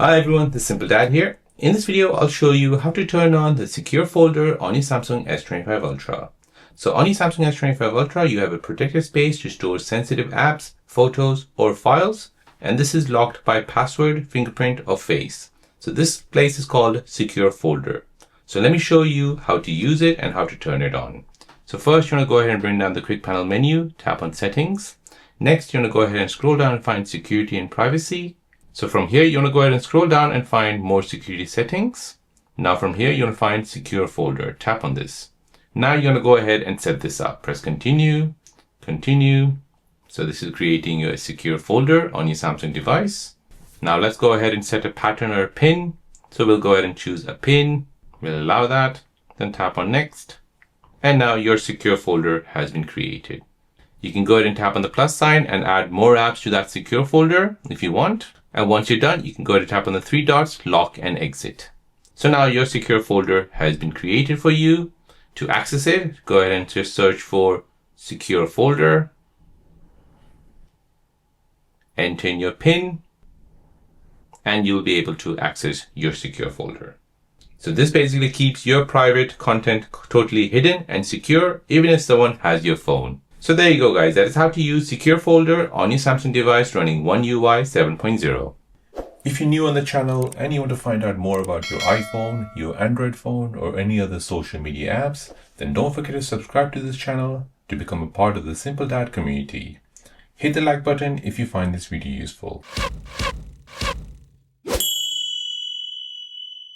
Hi everyone, this is Simple Dad here. In this video, I'll show you how to turn on the secure folder on your Samsung S25 Ultra. So on your Samsung S25 Ultra, you have a protected space to store sensitive apps, photos, or files. And this is locked by password, fingerprint, or face. So this place is called secure folder. So let me show you how to use it and how to turn it on. So first, you want to go ahead and bring down the quick panel menu, tap on settings. Next, you want to go ahead and scroll down and find security and privacy. So from here, you want to go ahead and scroll down and find more security settings. Now from here, you want to find secure folder. Tap on this. Now you're going to go ahead and set this up. Press continue, continue. So this is creating your secure folder on your Samsung device. Now let's go ahead and set a pattern or a pin. So we'll go ahead and choose a pin. We'll allow that. Then tap on next. And now your secure folder has been created. You can go ahead and tap on the plus sign and add more apps to that secure folder if you want. And once you're done, you can go ahead and tap on the three dots, lock and exit. So now your secure folder has been created for you. To access it, go ahead and just search for secure folder. Enter in your PIN, and you'll be able to access your secure folder. So this basically keeps your private content totally hidden and secure, even if someone has your phone. So there you go, guys. That is how to use secure folder on your Samsung device running One UI 7.0. If you're new on the channel and you want to find out more about your iPhone, your Android phone, or any other social media apps, then don't forget to subscribe to this channel to become a part of the Simple Dad community. Hit the like button if you find this video useful.